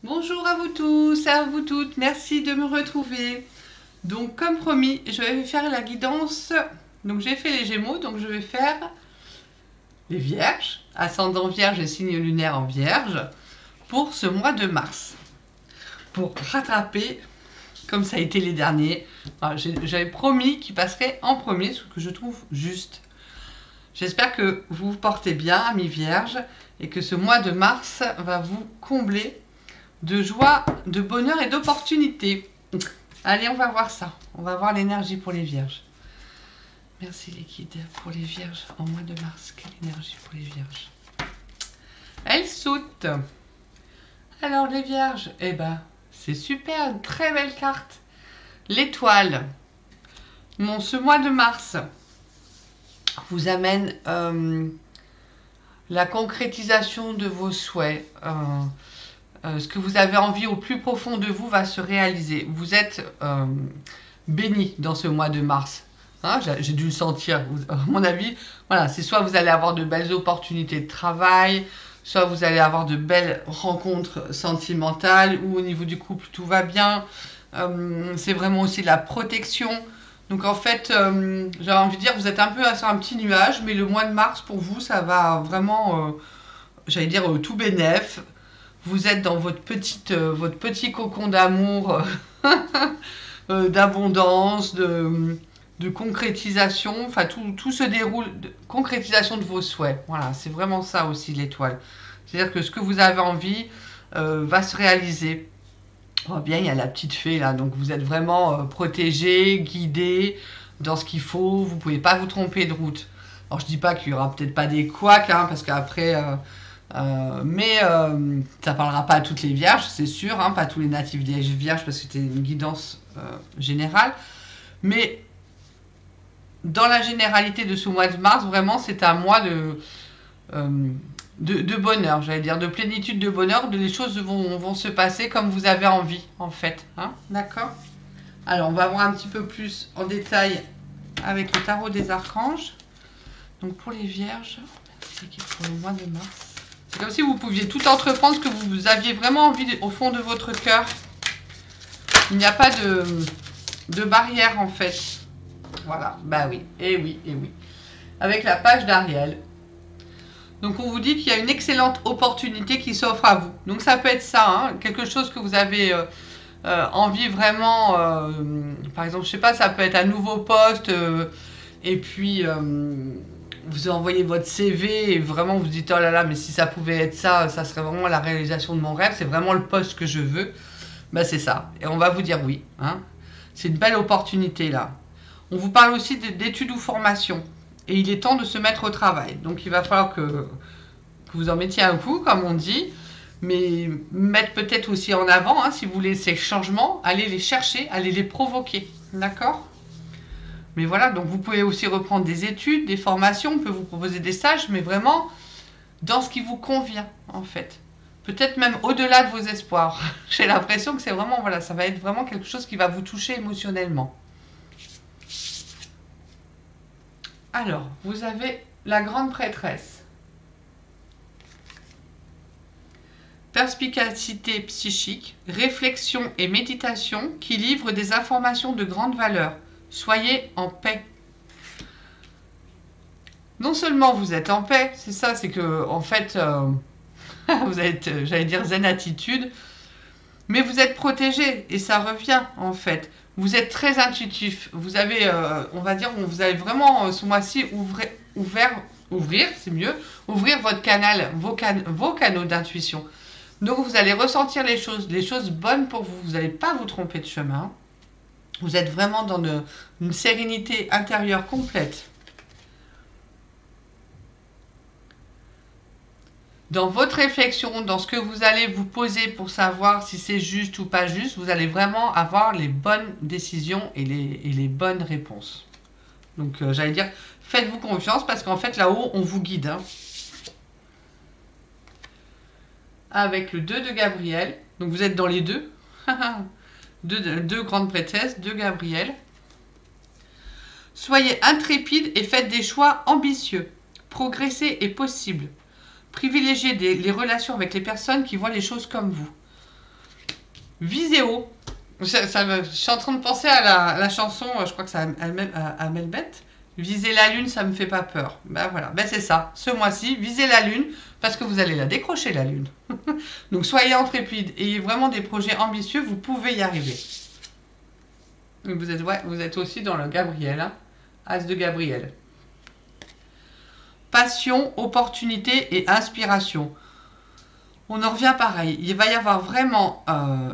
Bonjour à vous tous et à vous toutes, merci de me retrouver. Donc comme promis, je vais faire la guidance. Donc j'ai fait les Gémeaux, donc je vais faire les Vierges, ascendant Vierge et signe lunaire en Vierge, pour ce mois de mars. Pour rattraper, comme ça a été les derniers, j'avais promis qu'ils passeraient en premier, ce que je trouve juste. J'espère que vous vous portez bien, amis Vierges, et que ce mois de mars va vous combler de joie, de bonheur et d'opportunités. Allez, on va voir ça. On va voir l'énergie pour les Vierges. Merci les guides pour les Vierges en mois de mars. Quelle énergie pour les Vierges. Elles sautent. Alors les Vierges, eh ben, c'est super, une très belle carte. L'étoile. Bon, ce mois de mars vous amène la concrétisation de vos souhaits. Ce que vous avez envie au plus profond de vous va se réaliser. Vous êtes béni dans ce mois de mars. Hein, j'ai dû le sentir. À mon avis, voilà, c'est soit vous allez avoir de belles opportunités de travail, soit vous allez avoir de belles rencontres sentimentales, ou au niveau du couple, tout va bien. C'est vraiment aussi la protection. Donc en fait, j'ai envie de dire, vous êtes un peu sur un petit nuage, mais le mois de mars, pour vous, ça va vraiment, j'allais dire, tout bénef. Vous êtes dans votre petit cocon d'amour, d'abondance, de concrétisation. Enfin, tout se déroule, concrétisation de vos souhaits. Voilà, c'est vraiment ça aussi l'étoile. C'est-à-dire que ce que vous avez envie va se réaliser. Oh, bien, il y a la petite fée là, donc vous êtes vraiment protégé, guidé dans ce qu'il faut. Vous ne pouvez pas vous tromper de route. Alors, je dis pas qu'il y aura peut-être pas des couacs, hein, parce qu'après... mais ça parlera pas à toutes les vierges, c'est sûr, hein, pas à tous les natifs des vierges, parce que c'était une guidance générale. Mais dans la généralité de ce mois de mars, vraiment, c'est un mois de bonheur, j'allais dire, de plénitude de bonheur, les choses vont se passer comme vous avez envie, en fait. Hein, d'accord? Alors, on va voir un petit peu plus en détail avec le tarot des archanges. Donc, pour les vierges, c'est pour le mois de mars. C'est comme si vous pouviez tout entreprendre, ce que vous aviez vraiment envie au fond de votre cœur. Il n'y a pas de barrière en fait. Voilà, bah oui, et oui, et oui. Avec la page d'Ariel. Donc on vous dit qu'il y a une excellente opportunité qui s'offre à vous. Donc ça peut être ça, hein, quelque chose que vous avez envie vraiment. Par exemple, je sais pas, ça peut être un nouveau poste. Et puis... vous envoyez votre CV et vraiment vous dites oh là là, mais si ça pouvait être ça, ça serait vraiment la réalisation de mon rêve, c'est vraiment le poste que je veux. Ben c'est ça. Et on va vous dire oui. Hein. C'est une belle opportunité là. On vous parle aussi d'études ou formations. Et il est temps de se mettre au travail. Donc il va falloir que vous en mettiez un coup, comme on dit. Mais mettre peut-être aussi en avant, hein, si vous voulez ces changements, allez les chercher, allez les provoquer. D'accord ? Mais voilà, donc vous pouvez aussi reprendre des études, des formations, on peut vous proposer des stages, mais vraiment dans ce qui vous convient, en fait. Peut-être même au-delà de vos espoirs. J'ai l'impression que c'est vraiment, voilà, ça va être vraiment quelque chose qui va vous toucher émotionnellement. Alors, vous avez la grande prêtresse. Perspicacité psychique, réflexion et méditation qui livrent des informations de grande valeur. Soyez en paix. Non seulement vous êtes en paix, c'est ça, c'est que en fait, vous êtes, j'allais dire zen attitude, mais vous êtes protégé et ça revient en fait. Vous êtes très intuitif. Vous avez, on va dire, vous avez vraiment ce mois-ci ouvrir, c'est mieux, ouvrir votre canal, vos canaux d'intuition. Donc vous allez ressentir les choses bonnes pour vous. Vous n'allez pas vous tromper de chemin. Vous êtes vraiment dans une sérénité intérieure complète. Dans votre réflexion, dans ce que vous allez vous poser pour savoir si c'est juste ou pas juste, vous allez vraiment avoir les bonnes décisions et les bonnes réponses. Donc j'allais dire, faites-vous confiance parce qu'en fait là-haut, on vous guide. Hein. Avec le 2 de Gabriel, donc vous êtes dans les deux. Deux grandes prêtresses, 2 Gabriel. Soyez intrépides et faites des choix ambitieux. Progresser est possible. Privilégiez les relations avec les personnes qui voient les choses comme vous. Visez haut. Je suis en train de penser à la chanson, je crois que c'est à Melbet. Viser la lune, ça me fait pas peur. Ben voilà, ben c'est ça. Ce mois-ci, visez la lune parce que vous allez la décrocher, la lune. Donc soyez intrépide, ayez vraiment des projets ambitieux, vous pouvez y arriver. Vous êtes aussi dans le Gabriel, hein. As de Gabriel. Passion, opportunité et inspiration. On en revient pareil. Il va y avoir vraiment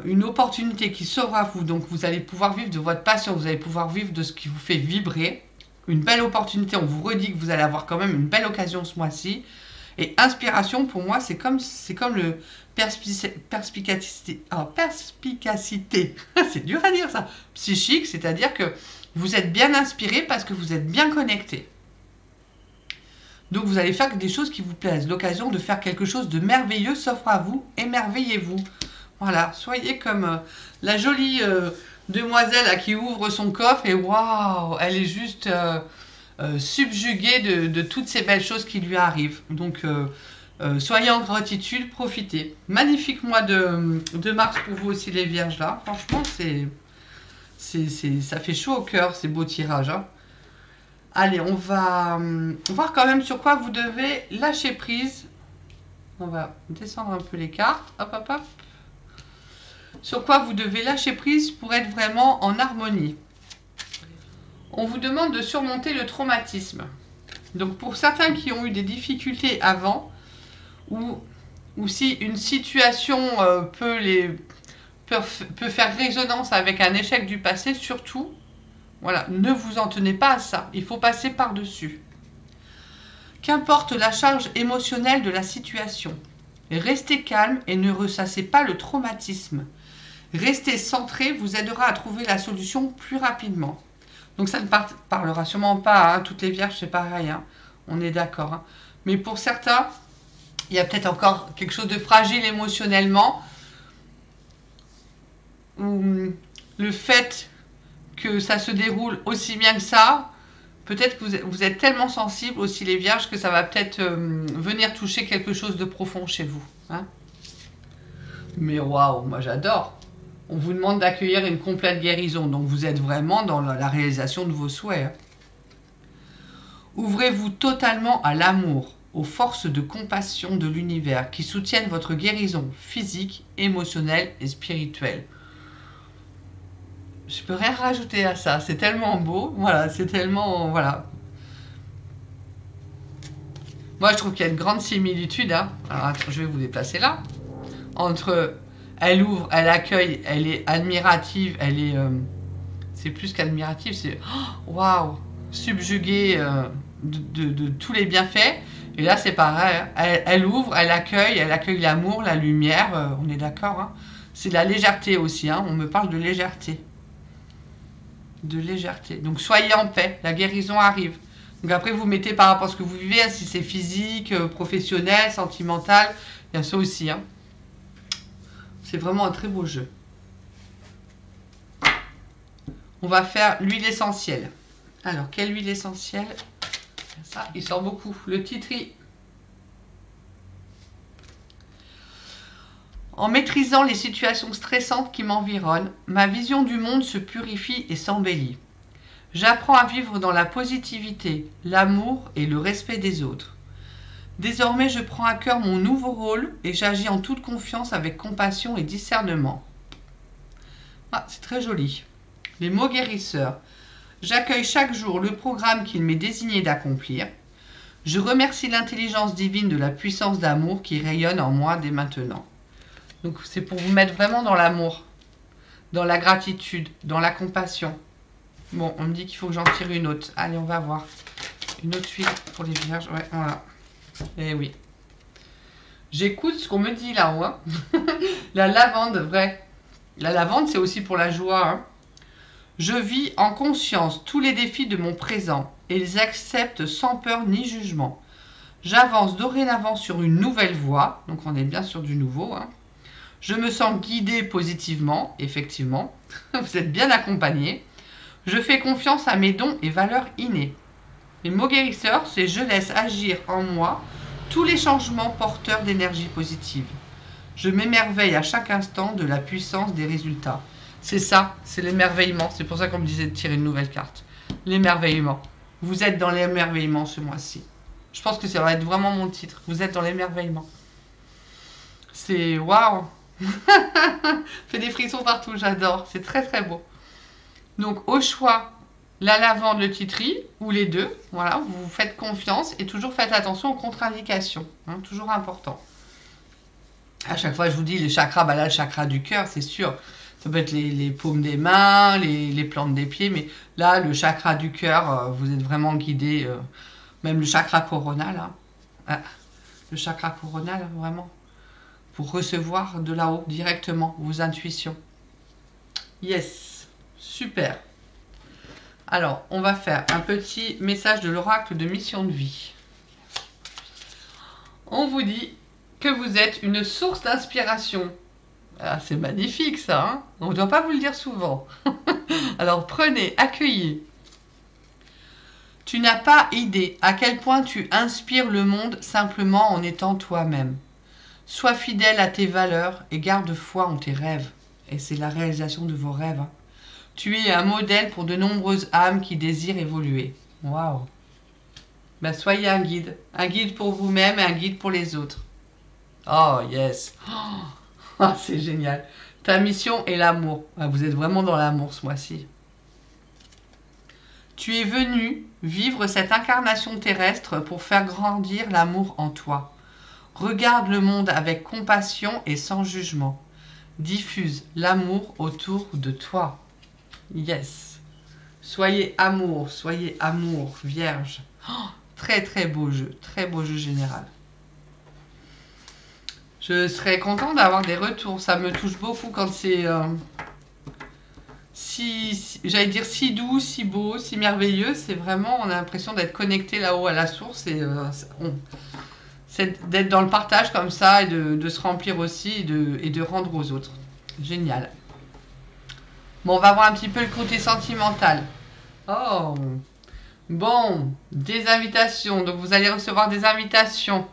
une opportunité qui s'ouvre à vous. Donc vous allez pouvoir vivre de votre passion, vous allez pouvoir vivre de ce qui vous fait vibrer. Une belle opportunité, on vous redit que vous allez avoir quand même une belle occasion ce mois-ci. Et inspiration, pour moi, c'est comme le perspicacité. C'est dur à dire ça. Psychique, c'est-à-dire que vous êtes bien inspiré parce que vous êtes bien connecté. Donc vous allez faire des choses qui vous plaisent. L'occasion de faire quelque chose de merveilleux s'offre à vous. Émerveillez-vous. Voilà, soyez comme la jolie demoiselle là, qui ouvre son coffre et waouh, elle est juste subjuguée de toutes ces belles choses qui lui arrivent. Donc soyez en gratitude, profitez. Magnifique mois de mars pour vous aussi les vierges là. Franchement, ça fait chaud au cœur ces beaux tirages. Hein. Allez, on va voir quand même sur quoi vous devez lâcher prise. On va descendre un peu les cartes. Hop, hop, hop. Sur quoi vous devez lâcher prise pour être vraiment en harmonie. On vous demande de surmonter le traumatisme. Donc pour certains qui ont eu des difficultés avant, ou si une situation peut faire résonance avec un échec du passé, surtout, voilà, ne vous en tenez pas à ça. Il faut passer par-dessus. Qu'importe la charge émotionnelle de la situation, restez calme et ne ressassez pas le traumatisme. Rester centré vous aidera à trouver la solution plus rapidement. Donc ça ne parlera sûrement pas, hein, toutes les vierges c'est pareil, hein, on est d'accord. Hein. Mais pour certains, il y a peut-être encore quelque chose de fragile émotionnellement. Ou le fait que ça se déroule aussi bien que ça, peut-être que vous êtes tellement sensible aussi les vierges que ça va peut-être venir toucher quelque chose de profond chez vous. Hein. Mais waouh, moi j'adore. On vous demande d'accueillir une complète guérison, donc vous êtes vraiment dans la réalisation de vos souhaits. Hein. Ouvrez-vous totalement à l'amour, aux forces de compassion de l'univers qui soutiennent votre guérison physique, émotionnelle et spirituelle. Je peux rien rajouter à ça, c'est tellement beau, voilà, c'est tellement, voilà. Moi, je trouve qu'il y a une grande similitude, hein. Alors, je vais vous déplacer là, entre elle ouvre, elle accueille, elle est admirative, elle est, c'est plus qu'admirative, c'est, waouh, subjuguée de tous les bienfaits. Et là, c'est pareil, hein. Elle ouvre, elle accueille l'amour, la lumière, on est d'accord, hein. C'est la légèreté aussi, hein. On me parle de légèreté. De légèreté. Donc soyez en paix, la guérison arrive. Donc après vous mettez par rapport à ce que vous vivez, si c'est physique, professionnel, sentimental, il y a ça aussi. Hein. C'est vraiment un très beau jeu. On va faire l'huile essentielle. Alors quelle huile essentielle? Ça, il sort beaucoup. Le titri. En maîtrisant les situations stressantes qui m'environnent, ma vision du monde se purifie et s'embellit. J'apprends à vivre dans la positivité, l'amour et le respect des autres. Désormais, je prends à cœur mon nouveau rôle et j'agis en toute confiance avec compassion et discernement. Ah, c'est très joli. Les mots guérisseurs. J'accueille chaque jour le programme qu'il m'est désigné d'accomplir. Je remercie l'intelligence divine de la puissance d'amour qui rayonne en moi dès maintenant. Donc c'est pour vous mettre vraiment dans l'amour, dans la gratitude, dans la compassion. Bon, on me dit qu'il faut que j'en tire une autre. Allez, on va voir. Une autre huile pour les vierges. Ouais, voilà. Eh oui. J'écoute ce qu'on me dit là-haut. Hein. La lavande, vrai. La lavande, c'est aussi pour la joie. Hein. Je vis en conscience tous les défis de mon présent et les accepte sans peur ni jugement. J'avance dorénavant sur une nouvelle voie. Donc on est bien sur du nouveau. Hein. Je me sens guidée positivement, effectivement. Vous êtes bien accompagné. Je fais confiance à mes dons et valeurs innées. Les mots guérisseurs, c'est je laisse agir en moi tous les changements porteurs d'énergie positive. Je m'émerveille à chaque instant de la puissance des résultats. C'est ça, c'est l'émerveillement. C'est pour ça qu'on me disait de tirer une nouvelle carte. L'émerveillement. Vous êtes dans l'émerveillement ce mois-ci. Je pense que ça va être vraiment mon titre. Vous êtes dans l'émerveillement. C'est waouh. Fait des frissons partout, j'adore. C'est très très beau. Donc au choix, la lavande, le titri, ou les deux. Voilà, vous vous faites confiance et toujours faites attention aux contre-indications. Hein, toujours important. À chaque fois, je vous dis, les chakras, bah là, le chakra du cœur, c'est sûr. Ça peut être les paumes des mains, les plantes des pieds, mais là, le chakra du cœur, vous êtes vraiment guidé. Même le chakra coronal, hein. Ah, le chakra coronal, vraiment. Pour recevoir de là-haut, directement, vos intuitions. Yes, super. Alors, on va faire un petit message de l'oracle de mission de vie. On vous dit que vous êtes une source d'inspiration. Ah, c'est magnifique ça, hein. On ne doit pas vous le dire souvent. Alors prenez, accueillez. Tu n'as pas idée à quel point tu inspires le monde simplement en étant toi-même. Sois fidèle à tes valeurs et garde foi en tes rêves. Et c'est la réalisation de vos rêves. Hein. Tu es un modèle pour de nombreuses âmes qui désirent évoluer. Waouh. Ben, soyez un guide pour vous-même et un guide pour les autres. Oh yes. Oh, c'est génial. Ta mission est l'amour. Vous êtes vraiment dans l'amour ce mois-ci. Tu es venu vivre cette incarnation terrestre pour faire grandir l'amour en toi. Regarde le monde avec compassion et sans jugement. Diffuse l'amour autour de toi. Yes. Soyez amour, vierge. Oh, très très beau jeu général. Je serais contente d'avoir des retours. Ça me touche beaucoup quand c'est j'allais dire si doux, si beau, si merveilleux. C'est vraiment, on a l'impression d'être connecté là-haut à la source et d'être dans le partage comme ça et de se remplir aussi et de rendre aux autres. Génial. Bon, on va voir un petit peu le côté sentimental. Oh, bon, des invitations. Donc, vous allez recevoir des invitations.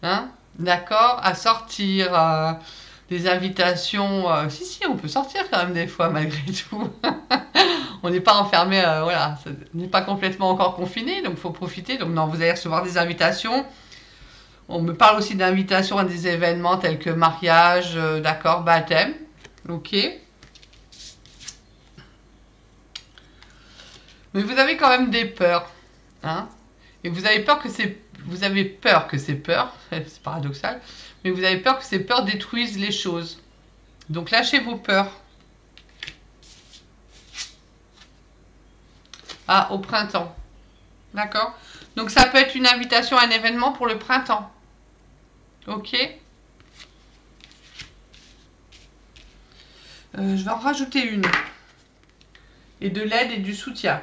Hein? D'accord? À sortir. Des invitations. Si, on peut sortir quand même des fois, malgré tout. On n'est pas enfermé. Voilà, on n'est pas complètement encore confiné. Donc, il faut profiter. Donc, non, vous allez recevoir des invitations. On me parle aussi d'invitations à des événements tels que mariage, d'accord, baptême. Ok. Mais vous avez quand même des peurs. Hein? Et vous avez peur que c'est peur. C'est paradoxal. Mais vous avez peur que ces peurs détruisent les choses. Donc lâchez vos peurs. Ah, au printemps. D'accord? Donc ça peut être une invitation à un événement pour le printemps. Ok? Je vais en rajouter une. Et de l'aide et du soutien.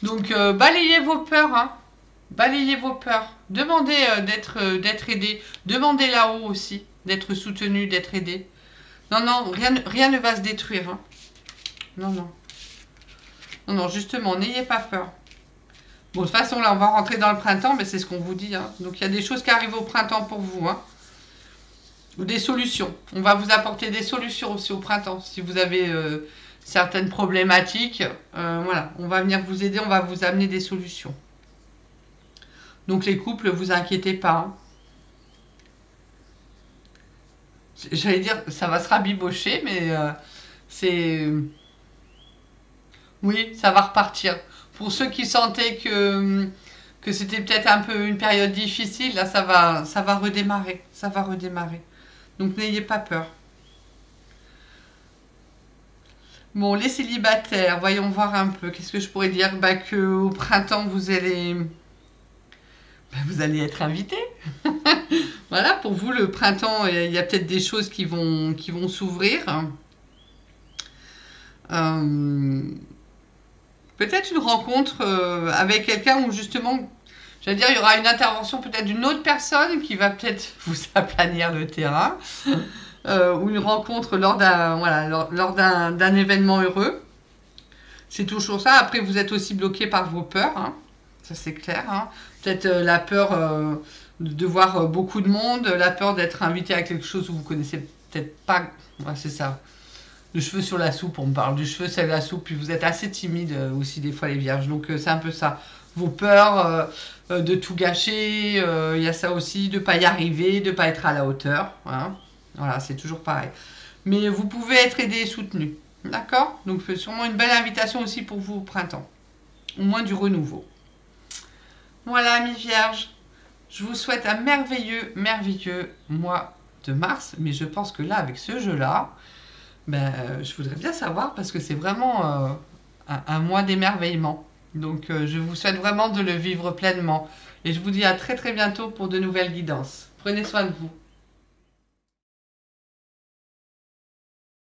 Donc balayez vos peurs. Hein. Balayez vos peurs. Demandez d'être aidé. Demandez là-haut aussi d'être soutenu, d'être aidé. Non, rien ne va se détruire. Hein. Non, justement, n'ayez pas peur. Bon, de toute façon, là, on va rentrer dans le printemps, mais c'est ce qu'on vous dit. Hein. Donc, il y a des choses qui arrivent au printemps pour vous. Hein. Ou des solutions. On va vous apporter des solutions aussi au printemps. Si vous avez certaines problématiques, voilà, on va venir vous aider, on va vous amener des solutions. Donc, les couples, vous inquiétez pas. Hein. J'allais dire, ça va se rabibocher, mais c'est... Oui, ça va repartir. Pour ceux qui sentaient que c'était peut-être un peu une période difficile, là, ça va redémarrer. Ça va redémarrer. Donc, n'ayez pas peur. Bon, les célibataires, voyons voir un peu. Qu'est-ce que je pourrais dire? Bah, qu'au printemps, vous allez être invité. Voilà, pour vous, le printemps, il y a peut-être des choses qui vont s'ouvrir. Peut-être une rencontre avec quelqu'un où justement, j'allais dire, il y aura une intervention peut-être d'une autre personne qui va peut-être vous aplanir le terrain. Ou une rencontre lors d'un événement heureux. C'est toujours ça. Après, vous êtes aussi bloqué par vos peurs. Hein. Ça, c'est clair. Hein. Peut-être la peur de voir beaucoup de monde, la peur d'être invité à quelque chose où vous connaissez peut-être pas. Ouais, c'est ça. Le cheveu sur la soupe, on me parle du cheveu sur la soupe, puis vous êtes assez timide aussi des fois les vierges, donc c'est un peu ça. Vos peurs de tout gâcher, il y a ça aussi, de ne pas y arriver, de ne pas être à la hauteur. Hein. Voilà, c'est toujours pareil. Mais vous pouvez être aidé et soutenu. D'accord? Donc c'est sûrement une belle invitation aussi pour vous au printemps. Au moins du renouveau. Voilà, amis vierges. Je vous souhaite un merveilleux, merveilleux mois de mars. Mais je pense que là, avec ce jeu-là, ben, je voudrais bien savoir parce que c'est vraiment un mois d'émerveillement. Donc je vous souhaite vraiment de le vivre pleinement. Et je vous dis à très très bientôt pour de nouvelles guidances. Prenez soin de vous.